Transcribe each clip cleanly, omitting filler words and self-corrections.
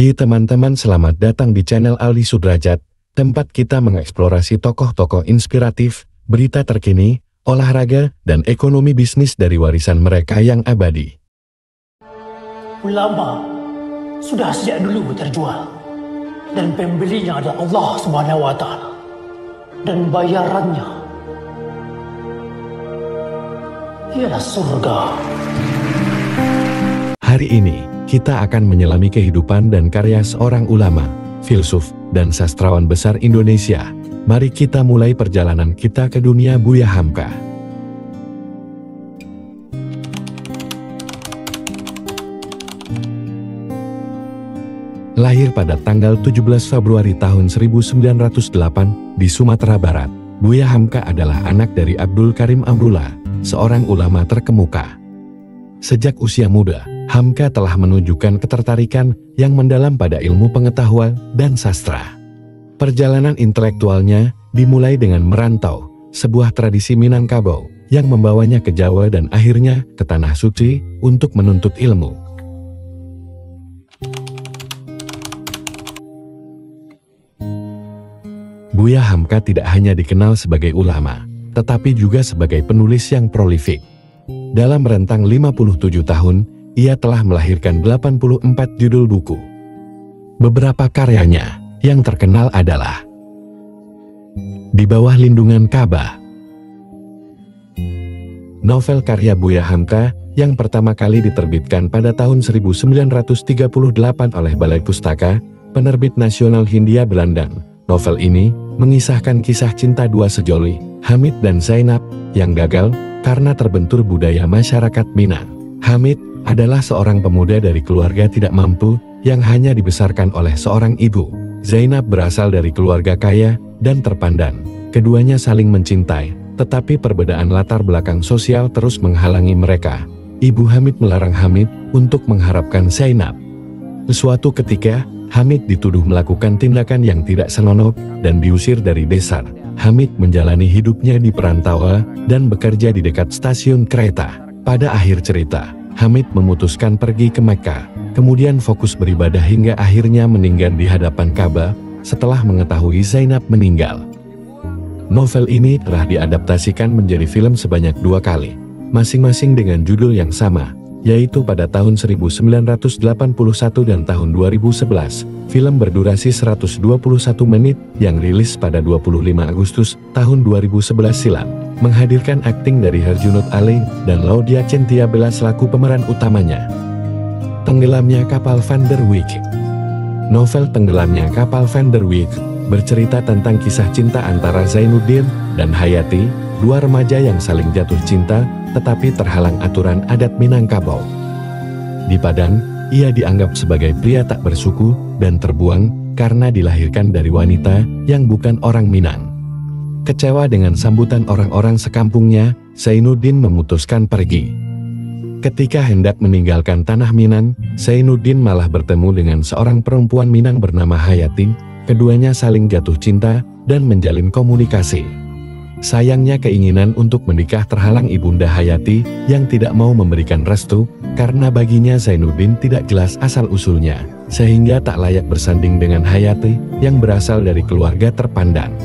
Hei teman-teman, selamat datang di channel Aldi Sudrajat, tempat kita mengeksplorasi tokoh-tokoh inspiratif, berita terkini, olahraga, dan ekonomi bisnis dari warisan mereka yang abadi. Ulama sudah sejak dulu terjual, dan pembelinya adalah Allah Subhanahu wa Ta'ala, dan bayarannya ialah surga. Hari ini, kita akan menyelami kehidupan dan karya seorang ulama, filsuf, dan sastrawan besar Indonesia. Mari kita mulai perjalanan kita ke dunia Buya Hamka. Lahir pada tanggal 17 Februari tahun 1908 di Sumatera Barat, Buya Hamka adalah anak dari Abdul Karim Amrullah, seorang ulama terkemuka. Sejak usia muda, Hamka telah menunjukkan ketertarikan yang mendalam pada ilmu pengetahuan dan sastra. Perjalanan intelektualnya dimulai dengan merantau, sebuah tradisi Minangkabau yang membawanya ke Jawa dan akhirnya ke Tanah Suci untuk menuntut ilmu. Buya Hamka tidak hanya dikenal sebagai ulama, tetapi juga sebagai penulis yang prolifik. Dalam rentang 57 tahun, ia telah melahirkan 84 judul buku. Beberapa karyanya yang terkenal adalah Di Bawah Lindungan Ka'bah. Novel karya Buya Hamka yang pertama kali diterbitkan pada tahun 1938 oleh Balai Pustaka, Penerbit Nasional Hindia Belanda. Novel ini mengisahkan kisah cinta dua sejoli, Hamid dan Zainab, yang gagal karena terbentur budaya masyarakat Minang. Hamid adalah seorang pemuda dari keluarga tidak mampu yang hanya dibesarkan oleh seorang ibu. Zainab berasal dari keluarga kaya dan terpandang. Keduanya saling mencintai, tetapi perbedaan latar belakang sosial terus menghalangi mereka. Ibu Hamid melarang Hamid untuk mengharapkan Zainab. Suatu ketika, Hamid dituduh melakukan tindakan yang tidak senonoh dan diusir dari desa. Hamid menjalani hidupnya di perantauan dan bekerja di dekat stasiun kereta. Pada akhir cerita, Hamid memutuskan pergi ke Mekah, kemudian fokus beribadah hingga akhirnya meninggal di hadapan Ka'bah setelah mengetahui Zainab meninggal. Novel ini telah diadaptasikan menjadi film sebanyak 2 kali, masing-masing dengan judul yang sama, yaitu pada tahun 1981 dan tahun 2011. Film berdurasi 121 menit yang rilis pada 25 Agustus tahun 2011 silam, menghadirkan akting dari Herjunot Ali dan Laudia Cynthia Bella selaku pemeran utamanya. Tenggelamnya Kapal Van der Wijk. Novel Tenggelamnya Kapal Van der Wijk bercerita tentang kisah cinta antara Zainuddin dan Hayati, dua remaja yang saling jatuh cinta tetapi terhalang aturan adat Minangkabau. Di Padang, ia dianggap sebagai pria tak bersuku dan terbuang karena dilahirkan dari wanita yang bukan orang Minang. Kecewa dengan sambutan orang-orang sekampungnya, Zainuddin memutuskan pergi. Ketika hendak meninggalkan tanah Minang, Zainuddin malah bertemu dengan seorang perempuan Minang bernama Hayati. Keduanya saling jatuh cinta dan menjalin komunikasi. Sayangnya keinginan untuk menikah terhalang ibunda Hayati yang tidak mau memberikan restu, karena baginya Zainuddin tidak jelas asal-usulnya, sehingga tak layak bersanding dengan Hayati yang berasal dari keluarga terpandang.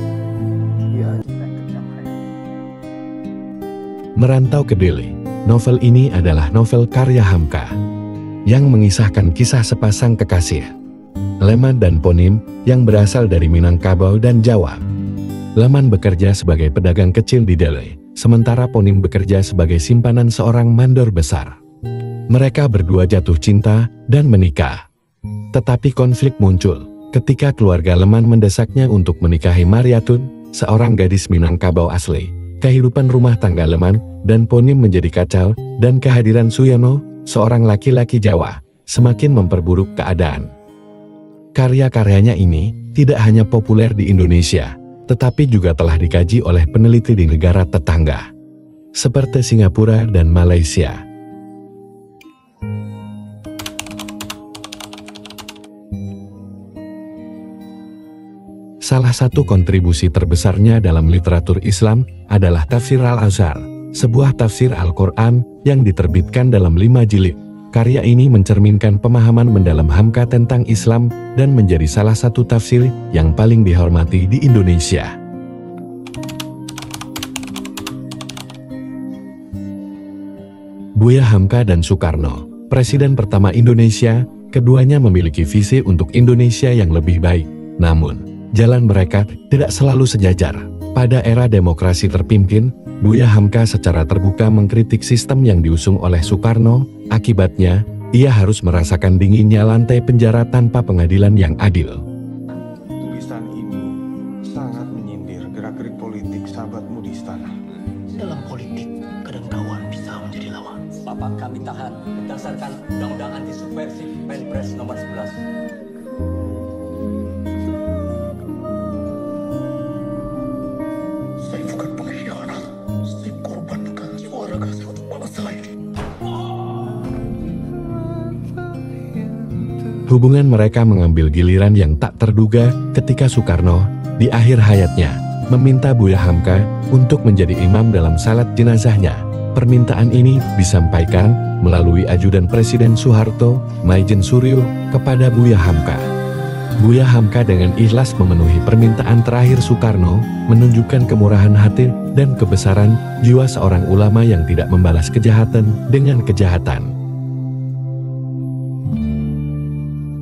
Merantau ke Delhi. Novel ini adalah novel karya Hamka yang mengisahkan kisah sepasang kekasih, Leman dan Ponim, yang berasal dari Minangkabau dan Jawa. Leman bekerja sebagai pedagang kecil di Delhi, sementara Ponim bekerja sebagai simpanan seorang mandor besar. Mereka berdua jatuh cinta dan menikah. Tetapi konflik muncul ketika keluarga Leman mendesaknya untuk menikahi Mariatun, seorang gadis Minangkabau asli. Kehidupan rumah tangga Leman dan Ponim menjadi kacau, dan kehadiran Suyono, seorang laki-laki Jawa, semakin memperburuk keadaan. Karya-karyanya ini tidak hanya populer di Indonesia, tetapi juga telah dikaji oleh peneliti di negara tetangga, seperti Singapura dan Malaysia. Salah satu kontribusi terbesarnya dalam literatur Islam adalah Tafsir Al-Azhar, sebuah tafsir Al-Quran yang diterbitkan dalam 5 jilid, Karya ini mencerminkan pemahaman mendalam Hamka tentang Islam dan menjadi salah satu tafsir yang paling dihormati di Indonesia. Buya Hamka dan Soekarno, Presiden pertama Indonesia, keduanya memiliki visi untuk Indonesia yang lebih baik. Namun, jalan mereka tidak selalu sejajar. Pada era demokrasi terpimpin, Buya Hamka secara terbuka mengkritik sistem yang diusung oleh Soekarno. Akibatnya, ia harus merasakan dinginnya lantai penjara tanpa pengadilan yang adil. Tulisan ini sangat menyindir gerak-gerik politik sahabatmu di istana. Dalam politik, kadang kawan bisa menjadi lawan. Bapak kami tahan berdasarkan Undang-Undang Anti Subversif Perpres nomor 11. Saya bukan pengkhianat. Saya korbankan jiwa raga saya untuk bangsa ini. Hubungan mereka mengambil giliran yang tak terduga ketika Soekarno, di akhir hayatnya, meminta Buya Hamka untuk menjadi imam dalam salat jenazahnya. Permintaan ini disampaikan melalui ajudan Presiden Soeharto, Maijen Suryo, kepada Buya Hamka. Buya Hamka dengan ikhlas memenuhi permintaan terakhir Soekarno, menunjukkan kemurahan hati dan kebesaran jiwa seorang ulama yang tidak membalas kejahatan dengan kejahatan.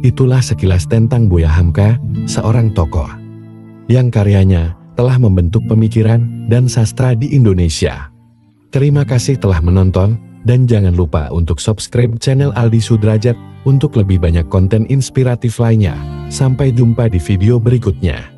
Itulah sekilas tentang Buya Hamka, seorang tokoh yang karyanya telah membentuk pemikiran dan sastra di Indonesia. Terima kasih telah menonton, dan jangan lupa untuk subscribe channel Aldi Sudrajat untuk lebih banyak konten inspiratif lainnya. Sampai jumpa di video berikutnya.